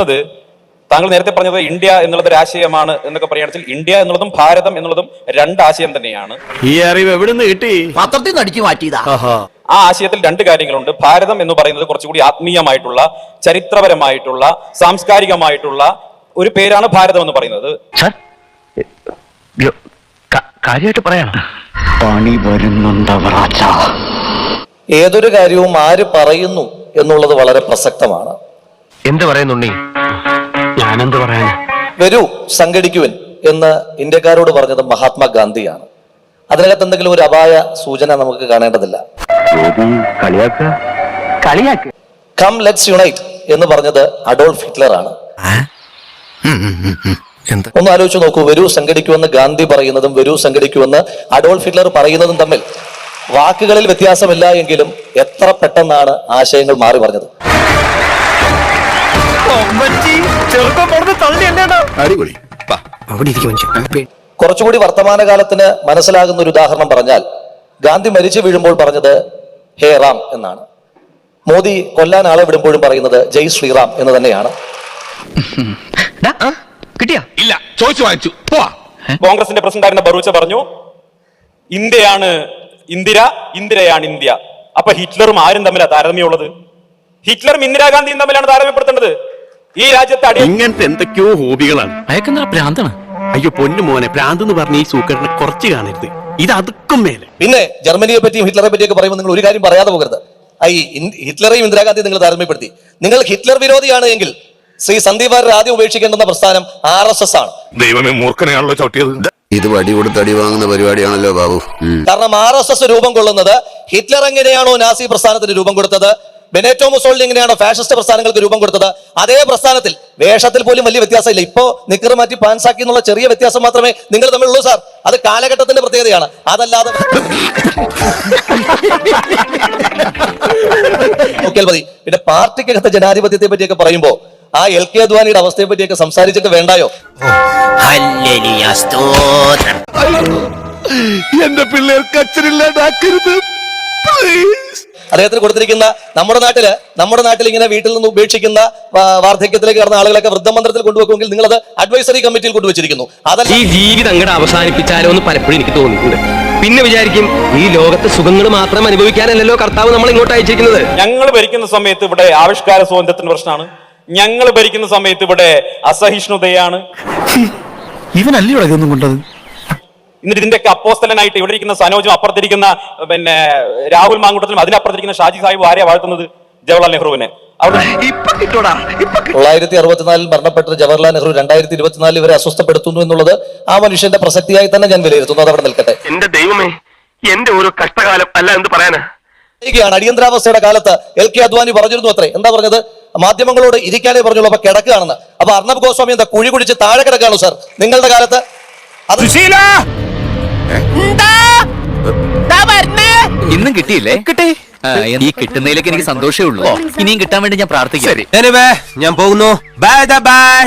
ത് താങ്കൾ നേരത്തെ പറഞ്ഞത് ഇന്ത്യ എന്നുള്ളത് ഒരു ആശയമാണ് എന്നൊക്കെ പറയുകയാണെങ്കിൽ ഇന്ത്യ എന്നുള്ളതും ഭാരതം എന്നുള്ളതും രണ്ട് ആശയം തന്നെയാണ്. ഈ അറിവ് എവിടെ നിന്ന് കിട്ടി? പത്രത്തിൽ നിന്ന് അടിച്ചു മാറ്റിയതാ. ആ ആശയത്തിൽ രണ്ട് കാര്യങ്ങളുണ്ട്. ഭാരതം എന്ന് പറയുന്നത് കുറച്ചുകൂടി ആത്മീയമായിട്ടുള്ള, ചരിത്രപരമായിട്ടുള്ള, സാംസ്കാരികമായിട്ടുള്ള ഒരു പേരാണ് ഭാരതം എന്ന് പറയുന്നത്. കാര്യമായിട്ട് പറയണം. പണി വരുന്നുണ്ടവറാച്ച. ഏതൊരു കാര്യവും ആര് പറയുന്നു എന്നുള്ളത് വളരെ പ്രസക്തമാണ്. എന്ത് പറയുന്നുണ്ണി? ഞാനെന്ത് പറയാൻ? വരൂ സംഘടിക്കുവൻ എന്ന് ഇന്ത്യക്കാരോട് പറഞ്ഞത് മഹാത്മാഗാന്ധിയാണ്. അതിനകത്ത് എന്തെങ്കിലും ഒരു അപായ സൂചന നമുക്ക് കാണേണ്ടതില്ല. കം ലെറ്റ്സ് യുണൈറ്റ് എന്ന് പറഞ്ഞത് അഡോൾഫ് ഹിറ്റ്ലർ ആണ്. ഒന്ന് ആലോചിച്ച് നോക്കൂ, വരൂ സംഘടിക്കുമെന്ന് ഗാന്ധി പറയുന്നതും വരൂ സംഘടിക്കുമെന്ന് അഡോൾഫ് ഹിറ്റ്ലർ പറയുന്നതും തമ്മിൽ വാക്കുകളിൽ വ്യത്യാസമില്ല എങ്കിലും എത്ര പെട്ടെന്നാണ് ആശയങ്ങൾ മാറി പറഞ്ഞത്. കുറച്ചുകൂടി വർത്തമാനകാലത്തിന് മനസ്സിലാകുന്ന ഒരു ഉദാഹരണം പറഞ്ഞാൽ, ഗാന്ധി മരിച്ചു വീഴുമ്പോൾ പറഞ്ഞത് ഹേ റാം എന്നാണ്. മോദി കൊല്ലാൻ ആളെ വിടുമ്പോഴും പറയുന്നത് ജയ് ശ്രീറാം എന്ന് തന്നെയാണ്. ഇല്ല, ചോദിച്ചു വാങ്ങിച്ചു. കോൺഗ്രസിന്റെ പ്രസിഡന്റ് ആയിരുന്ന ബറൂച്ച പറഞ്ഞു, ഇന്ത്യയാണ് ഇന്ദിര, ഇന്ദിരയാണ് ഇന്ത്യ. അപ്പൊ ഹിറ്റ്ലറും ആരും തമ്മിലാണ് താരതമ്യമുള്ളത്? ഹിറ്റ്ലറും ഇന്ദിരാഗാന്ധിയും തമ്മിലാണ് താരതമ്യപ്പെടുത്തേണ്ടത്. ഈ രാജ്യത്തെ ഇങ്ങനത്തെ എന്തൊക്കെയോ ഹോബികളാണ്. അയക്കെന്താ പ്രാന്താണ്? അയ്യോ പൊന്നു മോനെ, പ്രാന്ത് എന്ന് പറഞ്ഞ ഈ സൂക്കറിനെ കുറച്ച് കാണരുത്. ഇത് അതുക്കും മേലെ. പിന്നെ ജർമ്മനിയെ പറ്റിയും ഹിറ്റ്ലറെ പറ്റിയൊക്കെ പറയുമ്പോൾ നിങ്ങൾ ഒരു കാര്യം പറയാതെ പോകരുത്. ഈ ഹിറ്റ്ലറെയും ഇന്ദിരാഗാന്ധിയും നിങ്ങൾ താരതമ്യപ്പെടുത്തി. നിങ്ങൾ ഹിറ്റ്ലർ വിരോധിയാണ് എങ്കിൽ ശ്രീ സന്ദീപ് വാര്യർ ആദ്യം ഉപേക്ഷിക്കേണ്ടുന്ന പ്രസ്ഥാനം RSS ആണ്. ദൈവമേ, മൂർഖനെയാണല്ലോ ചവിട്ടിയത്. ഇത് വടി കൊടുത്ത് അടി വാങ്ങുന്ന പരിപാടിയാണല്ലോ ബാബു. കാരണം RSS രൂപം കൊള്ളുന്നത് ഹിറ്റ്ലർ എങ്ങനെയാണോ നാസി പ്രസ്ഥാനത്തിന് രൂപം കൊടുത്തത്, ബെനേറ്റോ മുസോളിനി എങ്ങനെയാണോ ഫാഷിസ്റ്റ് പ്രസ്ഥാനങ്ങൾക്ക് രൂപം കൊടുത്തത്, അതേ പ്രസ്ഥാനത്തിൽ വേഷത്തിൽ പോലും വലിയ വ്യത്യാസമില്ല. ഇപ്പോ നിക്കർ മാറ്റി പാൻസാക്കി എന്നുള്ള ചെറിയ വ്യത്യാസം മാത്രമേ നിങ്ങൾ തമ്മിലുള്ളൂ സാർ. അത് കാലഘട്ടത്തിന്റെ പ്രത്യേകതയാണ്. അതല്ലാതെ നോക്കിയാൽ മതി. പിന്നെ പാർട്ടിക്കകത്തെ ജനാധിപത്യത്തെ പറ്റിയൊക്കെ പറയുമ്പോ ആ LK അദ്വാനിയുടെ അവസ്ഥയെ പറ്റിയൊക്കെ സംസാരിച്ചിട്ട് വേണ്ടായോ? എന്റെ പിള്ളേർക്ക് അച്ഛനില്ലാണ്ടാക്കരുത്. അദ്ദേഹത്തിന് കൊടുത്തിരിക്കുന്ന നമ്മുടെ നാട്ടിൽ ഇങ്ങനെ വീട്ടിൽ നിന്ന് ഉപേക്ഷിക്കുന്ന വാർദ്ധക്യത്തിലേക്ക് കടന്ന ആളുകളൊക്കെ വൃദ്ധമന്ദിരത്തിൽ കൊണ്ടുവെക്കുമെങ്കിൽ നിങ്ങൾ അത് അഡ്വൈസറി കമ്മിറ്റിയിൽ കൊണ്ടുവച്ചിരിക്കുന്നു. അതല്ല, ഈ ജീവിതം അങ്ങോട്ട് അവസാനിപ്പിച്ചാലോ എന്ന് പലപ്പോഴും എനിക്ക് തോന്നിയിട്ടുണ്ട്. പിന്നെ വിചാരിക്കും, ഈ ലോകത്ത് സുഖങ്ങൾ മാത്രം അനുഭവിക്കാനല്ലല്ലോ കർത്താവ് നമ്മൾ ഇങ്ങോട്ട് അയച്ചിരിക്കുന്നത്. ഞങ്ങൾ ഭരിക്കുന്ന സമയത്ത് ഇവിടെ ആവിഷ്കാര സ്വാതന്ത്ര്യത്തിന് പ്രശ്നമാണ്. ഞങ്ങൾ ഭരിക്കുന്ന സമയത്ത് ഇവിടെ അസഹിഷ്ണുതയാണ്. ഇവനല്ലേ ഇതൊന്നും കൊണ്ടത്? എന്നിട്ട് ഇതിന്റെയൊക്കെ അപ്പോസ്തലനായിട്ട് ഇവിടെ ഇരിക്കുന്ന സനോജും, അപ്പുറത്തിരിക്കുന്ന പിന്നെ രാഹുൽ മാങ്കൂട്ടത്തിലും അതിനപ്പുറത്തിരിക്കുന്ന ഷാജി സാഹിബ് ആരെയാ വാഴ്ത്തുന്നത്? ജവഹർലാൽ നെഹ്റുവിനെ. 1964 മരണപ്പെട്ട ജവഹർലാൽ നെഹ്റു 2024 ഇവരെ അസ്വസ്ഥപ്പെടുത്തുന്നു എന്നുള്ളത് ആ മനുഷ്യന്റെ പ്രസക്തിയായി തന്നെ ഞാൻ വിലയിരുത്തുന്നു. അതവിടെ നിൽക്കട്ടെ. എന്റെ ദൈവമേ, എന്റെ ഒരു കഷ്ടകാലം അല്ല എന്ത് പറയാനാ. അടിയന്തരാവസ്ഥയുടെ കാലത്ത് LK അദ്വാനി പറഞ്ഞിരുന്നു അത്രേ. എന്താ പറഞ്ഞത്? മാധ്യമങ്ങളോട് ഇരിക്കാനേ പറഞ്ഞുള്ളൂ, അപ്പൊ കിടക്കുകയാണെന്ന്. അപ്പൊ അർണബ് ഗോസ്വാമി എന്താ കുഴി കുടിച്ച് താഴെ കിടക്കുകയാണോ സാർ നിങ്ങളുടെ കാലത്ത്? ഇന്നും കിട്ടിയില്ലേ? കിട്ടി. ഈ കിട്ടുന്നതിലേക്ക് എനിക്ക് സന്തോഷമേ ഉള്ളൂ. ഇനിയും കിട്ടാൻ വേണ്ടി ഞാൻ പ്രാർത്ഥിക്കാം. ഞാൻ പോകുന്നു. Bye bye.